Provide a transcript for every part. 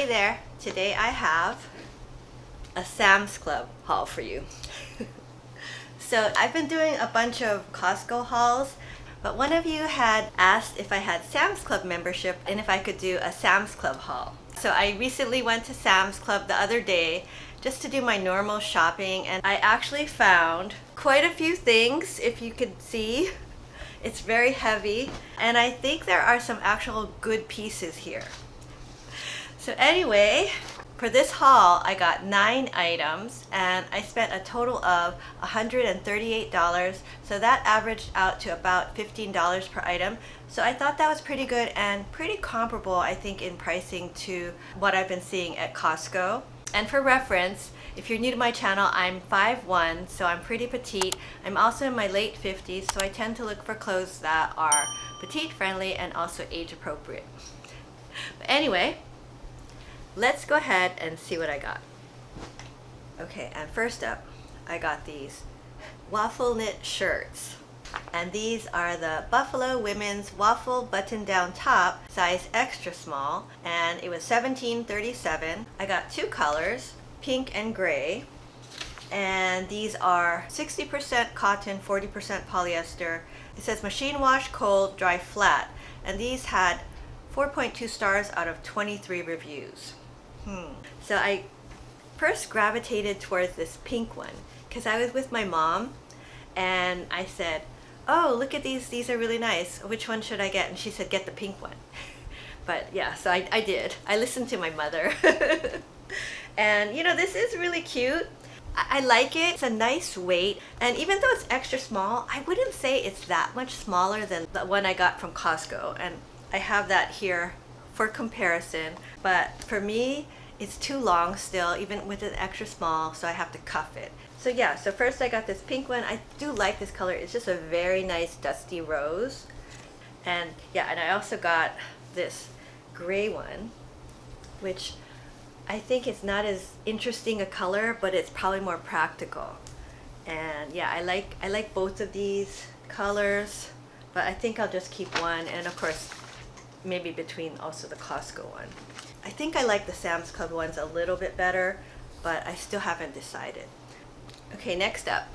there, today I have a Sam's Club haul for you. So I've been doing a bunch of Costco hauls, but one of you had asked if I had Sam's Club membership and if I could do a Sam's Club haul. So I recently went to Sam's Club the other day just to do my normal shopping, and I actually found quite a few things, if you could see. It's very heavy, and I think there are some actual good pieces here. So anyway, for this haul, I got 9 items and I spent a total of $138. So that averaged out to about $15 per item. So I thought that was pretty good and pretty comparable, I think, in pricing to what I've been seeing at Costco. And for reference, if you're new to my channel, I'm 5'1", so I'm pretty petite. I'm also in my late 50s, so I tend to look for clothes that are petite friendly and also age appropriate. But anyway, let's go ahead and see what I got. Okay, and first up, I got these waffle knit shirts. And these are the Buffalo Women's Waffle Button-Down Top, size extra small, and it was $17.37. I got 2 colors, pink and gray, and these are 60% cotton, 40% polyester. It says machine wash, cold, dry, flat, and these had 4.2 stars out of 23 reviews. So I first gravitated towards this pink one because I was with my mom and I said, oh, look at these are really nice. Which one should I get? And she said, get the pink one. But yeah, so I did. I listened to my mother. And you know, this is really cute. I like it. It's a nice weight. And even though it's extra small, I wouldn't say it's that much smaller than the one I got from Costco. And I have that here for comparison. But for me, it's too long still, even with an extra small, so I have to cuff it. So yeah, so first I got this pink one. I do like this color. It's just a very nice dusty rose. And yeah, and I also got this gray one, which I think it's not as interesting a color, but it's probably more practical. And yeah, I like both of these colors, but I think I'll just keep one, and of course, maybe between also the Costco one. I think I like the Sam's Club ones a little bit better, but I still haven't decided. Okay, next up,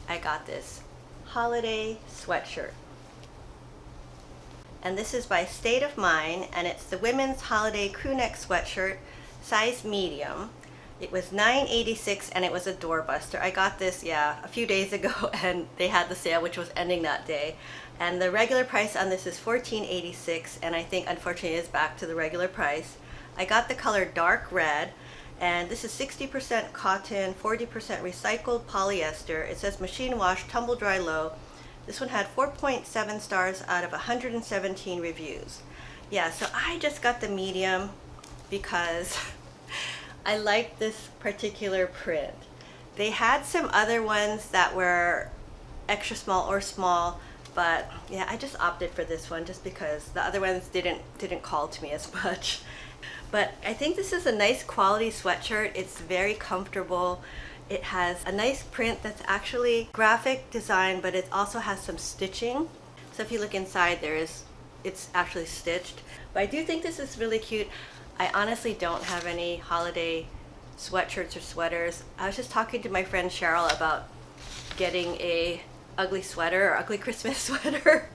I got this holiday sweatshirt. And this is by State of Mind, and it's the women's holiday crew neck sweatshirt, size medium. It was $9.86 and it was a doorbuster. I got this, yeah, a few days ago, and they had the sale, which was ending that day. And the regular price on this is $14.86, and I think unfortunately it's back to the regular price. I got the color dark red, and this is 60% cotton, 40% recycled polyester. It says machine wash, tumble dry, low. This one had 4.7 stars out of 117 reviews. Yeah, so I just got the medium because I like this particular print. They had some other ones that were extra small or small, but yeah, I just opted for this one just because the other ones didn't call to me as much. But I think this is a nice quality sweatshirt. It's very comfortable. It has a nice print that's actually graphic design, but it also has some stitching. So if you look inside, it's actually stitched. But I do think this is really cute. I honestly don't have any holiday sweatshirts or sweaters. I was just talking to my friend Cheryl about getting a ugly sweater or ugly Christmas sweater,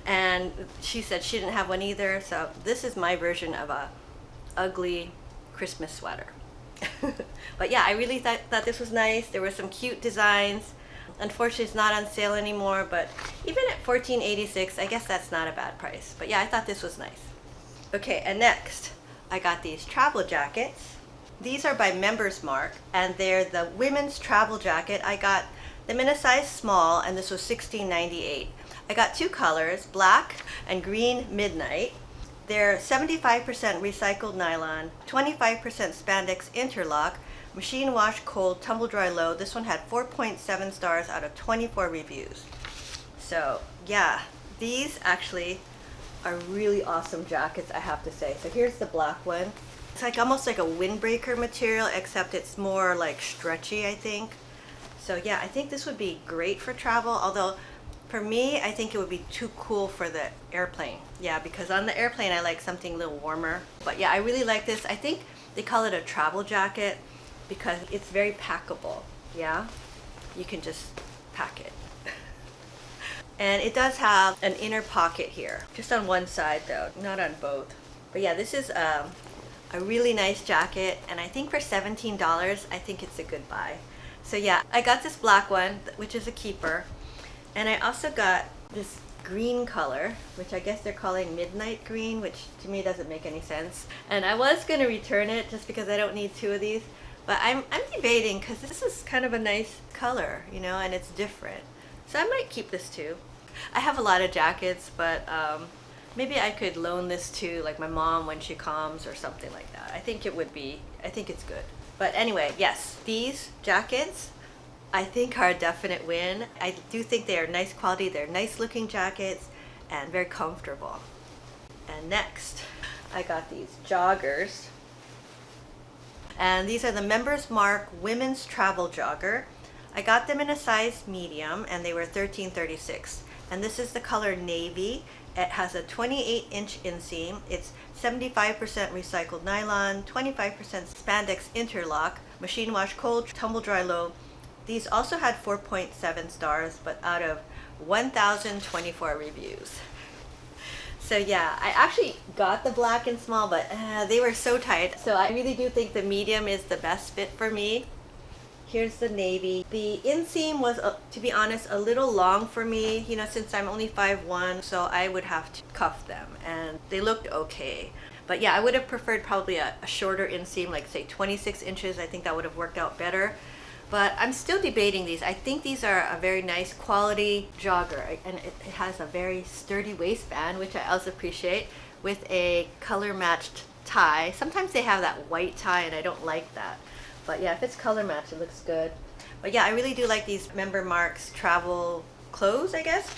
and she said she didn't have one either. So this is my version of a ugly Christmas sweater. But yeah, I really thought this was nice. There were some cute designs. Unfortunately, it's not on sale anymore, but even at $14.86, I guess that's not a bad price. But yeah, I thought this was nice. Okay, and next, I got these travel jackets. These are by Members Mark, and they're the women's travel jacket. I got them in a size small, and this was $16.98. I got 2 colors, black and green midnight. They're 75% recycled nylon, 25% spandex interlock, machine wash, cold, tumble dry, low. This one had 4.7 stars out of 24 reviews. So yeah, these actually are really awesome jackets, I have to say. So here's the black one. It's like almost like a windbreaker material, except it's more like stretchy, I think. So yeah, I think this would be great for travel, although For me, I think it would be too cool for the airplane. Yeah, because on the airplane, I like something a little warmer. But yeah, I really like this. I think they call it a travel jacket because it's very packable. Yeah, you can just pack it. And it does have an inner pocket here, just on one side though, not on both. But yeah, this is a really nice jacket, and I think for $17, I think it's a good buy. So yeah, I got this black one, which is a keeper. And I also got this green color, which I guess they're calling midnight green, which to me doesn't make any sense. And I was going to return it just because I don't need two of these. But I'm debating because this is kind of a nice color, you know, and it's different. So I might keep this too. I have a lot of jackets, but maybe I could loan this to like my mom when she comes or something like that. I think it's good. But anyway, yes, these jackets I think are a definite win. I do think they are nice quality. They're nice looking jackets and very comfortable. And next, I got these joggers. And these are the Members Mark Women's Travel Jogger. I got them in a size medium and they were $13.36. And this is the color navy. It has a 28-inch inseam. It's 75% recycled nylon, 25% spandex interlock, machine wash cold, tumble dry low. These also had 4.7 stars, but out of 1,024 reviews. So yeah, I actually got the black and small, but they were so tight. So I really do think the medium is the best fit for me. Here's the navy. The inseam was, to be honest, a little long for me, you know, since I'm only 5'1", so I would have to cuff them, and they looked okay. But yeah, I would have preferred probably a shorter inseam, like say 26 inches. I think that would have worked out better. But I'm still debating these. I think these are a very nice quality jogger, and it has a very sturdy waistband, which I also appreciate, with a color matched tie. Sometimes they have that white tie, and I don't like that. But yeah, if it's color matched, it looks good. But yeah, I really do like these Member Mark's travel clothes, I guess.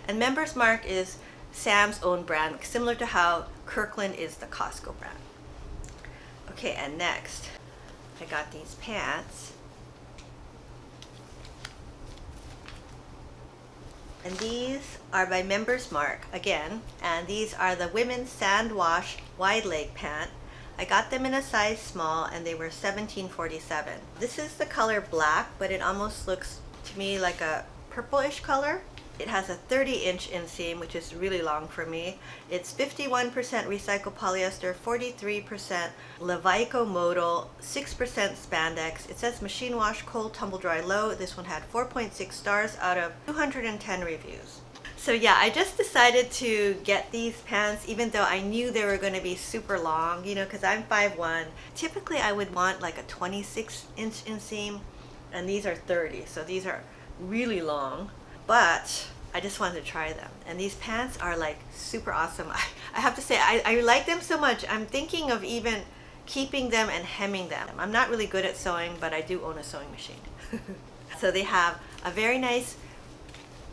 And Members Mark is Sam's own brand, similar to how Kirkland is the Costco brand. Okay, and next, I got these pants. And these are by Members Mark again, and these are the women's Sandwashed wide leg pant. I got them in a size small and they were $17.47. This is the color black, but it almost looks to me like a purplish color. It has a 30-inch inseam, which is really long for me. It's 51% recycled polyester, 43% Levico modal, 6% spandex. It says machine wash, cold, tumble dry, low. This one had 4.6 stars out of 210 reviews. So yeah, I just decided to get these pants even though I knew they were going to be super long, you know, because I'm 5'1". Typically I would want like a 26-inch inseam, and these are 30, so these are really long. But I just wanted to try them, and these pants are like super awesome. I have to say, I like them so much. I'm thinking of even keeping them and hemming them. I'm not really good at sewing, but I do own a sewing machine. So they have a very nice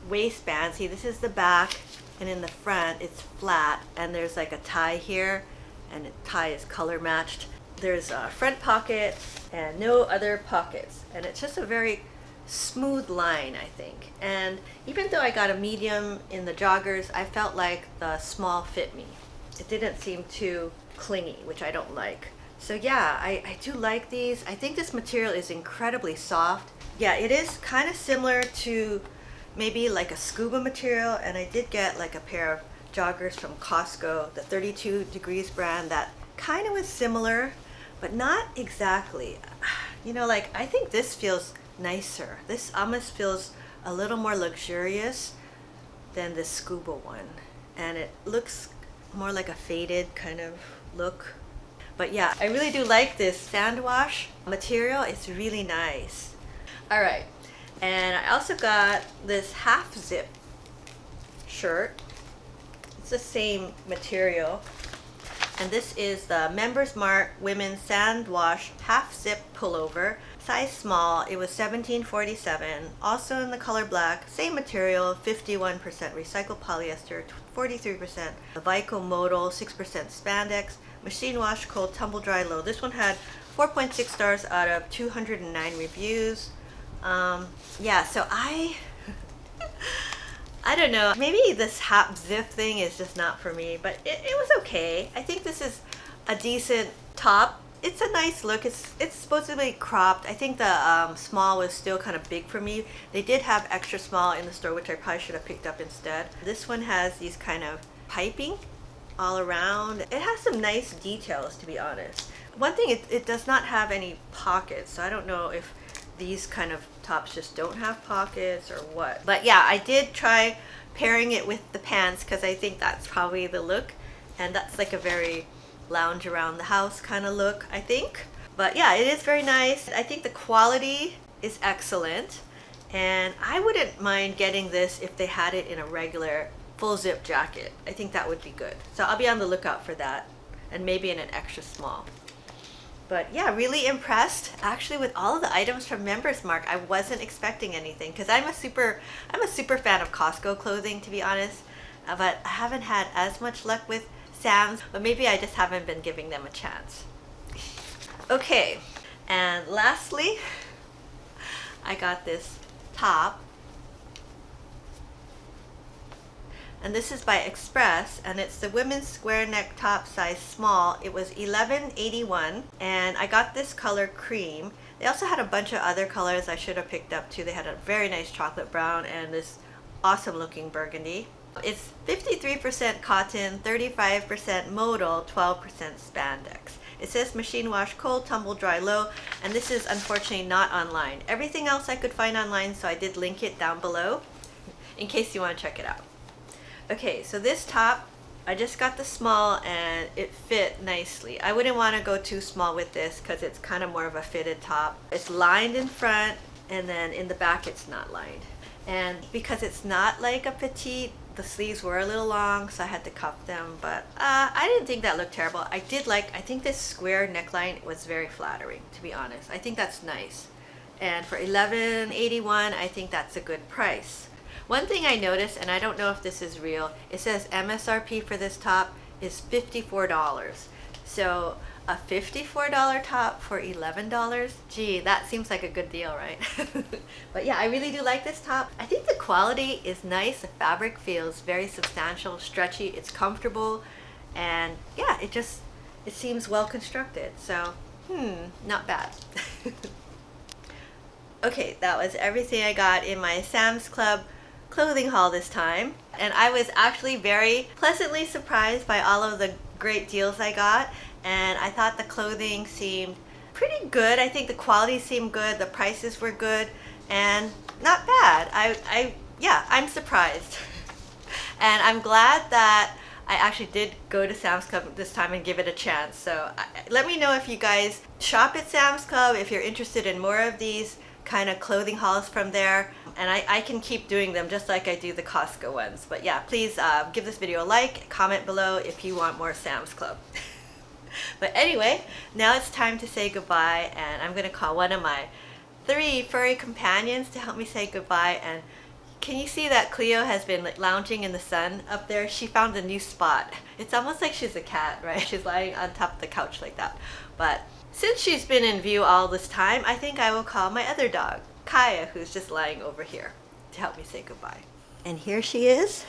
waistband. See, this is the back, and in the front it's flat, and there's like a tie here, and the tie is color matched. There's a front pocket and no other pockets, and it's just a very smooth line, I think. And even though I got a medium in the joggers, I felt like the small fit me. It didn't seem too clingy, which I don't like. So yeah, I do like these. I think this material is incredibly soft. Yeah, it is kind of similar to maybe like a scuba material, and I did get like a pair of joggers from Costco, the 32 Degrees brand, that kind of was similar, but not exactly. You know, like I think this feels nicer. This almost feels a little more luxurious than the scuba one, and it looks more like a faded kind of look. But yeah, I really do like this Sandwash material. It's really nice. All right, and I also got this half zip shirt. It's the same material, and this is the Members Mark Women's Sandwash half zip pullover, size small. It was $17.47, also in the color black, same material, 51% recycled polyester, 43% Levico modal, 6% spandex, machine wash, cold, tumble dry, low. This one had 4.6 stars out of 209 reviews. Yeah, so I don't know. Maybe this half zip thing is just not for me, but it was okay. I think this is a decent top. It's a nice look. It's supposedly cropped. I think the small was still kind of big for me. They did have extra small in the store, which I probably should have picked up instead. This one has these kind of piping all around. It has some nice details, to be honest. One thing, it does not have any pockets, so I don't know if these kind of tops just don't have pockets or what. But yeah, I did try pairing it with the pants because I think that's probably the look, and that's like a very lounge around the house kind of look, I think. But yeah, it is very nice. I think the quality is excellent, and I wouldn't mind getting this if they had it in a regular full zip jacket. I think that would be good. So I'll be on the lookout for that, and maybe in an extra small. But yeah, really impressed actually with all of the items from Members Mark. I wasn't expecting anything because I'm a super fan of Costco clothing, to be honest. But I haven't had as much luck with Sam's, but maybe I just haven't been giving them a chance. Okay, and lastly, I got this top. And this is by Express, and it's the women's square neck top, size small. It was $11.81, and I got this color cream. They also had a bunch of other colors I should have picked up too. They had a very nice chocolate brown and this awesome looking burgundy. It's 53% cotton, 35% modal, 12% spandex. It says machine wash cold, tumble dry low, and this is unfortunately not online. Everything else I could find online, so I did link it down below in case you want to check it out. Okay, so this top, I just got the small and it fit nicely. I wouldn't want to go too small with this because it's kind of more of a fitted top. It's lined in front, and then in the back it's not lined. And because it's not like a petite, the sleeves were a little long, so I had to cuff them, but I didn't think that looked terrible. I think this square neckline was very flattering, to be honest. I think that's nice. And for $11.81, I think that's a good price. One thing I noticed, and I don't know if this is real, it says MSRP for this top is $54. So a $54 top for $11? Gee, that seems like a good deal, right? But yeah, I really do like this top. I think the quality is nice. The fabric feels very substantial, stretchy, it's comfortable, and yeah, it seems well constructed. So, not bad. Okay, that was everything I got in my Sam's Club clothing haul this time, and I was actually very pleasantly surprised by all of the great deals I got, and I thought the clothing seemed pretty good. I think the quality seemed good, the prices were good, and not bad. I'm surprised. And I'm glad that I actually did go to Sam's Club this time and give it a chance. So let me know if you guys shop at Sam's Club, if you're interested in more of these kind of clothing hauls from there, and I can keep doing them just like I do the Costco ones. But yeah, please give this video a like, comment below if you want more Sam's Club. But anyway, now it's time to say goodbye, and I'm gonna call one of my 3 furry companions to help me say goodbye. And can you see that Cleo has been lounging in the sun up there? She found a new spot. It's almost like she's a cat, right? She's lying on top of the couch like that. But since she's been in view all this time, I think I will call my other dog, Kaia, who's just lying over here, to help me say goodbye. And here she is,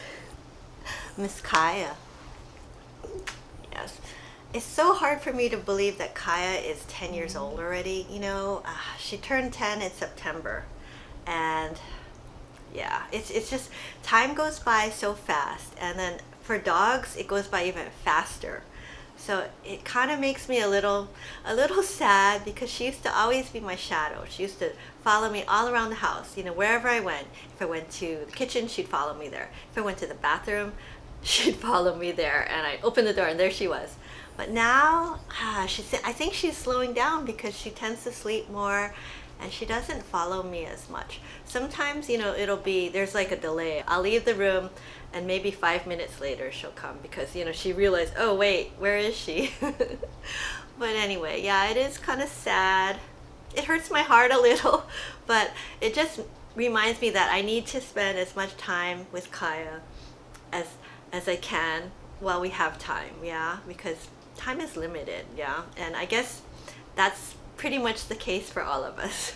Miss Kaia. Yes. It's so hard for me to believe that Kaia is 10 years old already. You know, she turned 10 in September. And yeah, it's just, time goes by so fast. And then for dogs, it goes by even faster. So it kind of makes me a little sad, because she used to always be my shadow. She used to follow me all around the house, you know, wherever I went. If I went to the kitchen, she'd follow me there. If I went to the bathroom, she'd follow me there, and I'd open the door and there she was. But now, I think she's slowing down because she tends to sleep more and she doesn't follow me as much. Sometimes, you know, there's like a delay. I'll leave the room and maybe 5 minutes later she'll come because, you know, she realized, oh wait, where is she? But anyway, yeah, it is kind of sad. It hurts my heart a little, but it just reminds me that I need to spend as much time with Kaia as I can while we have time, yeah, because time is limited, yeah, and I guess that's pretty much the case for all of us.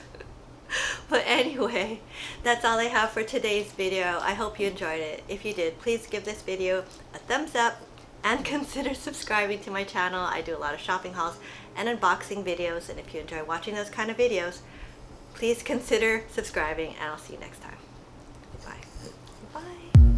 But anyway, that's all I have for today's video. I hope you enjoyed it. If you did, please give this video a thumbs up and consider subscribing to my channel. I do a lot of shopping hauls and unboxing videos, and if you enjoy watching those kind of videos, please consider subscribing, and I'll see you next time. Bye. Bye.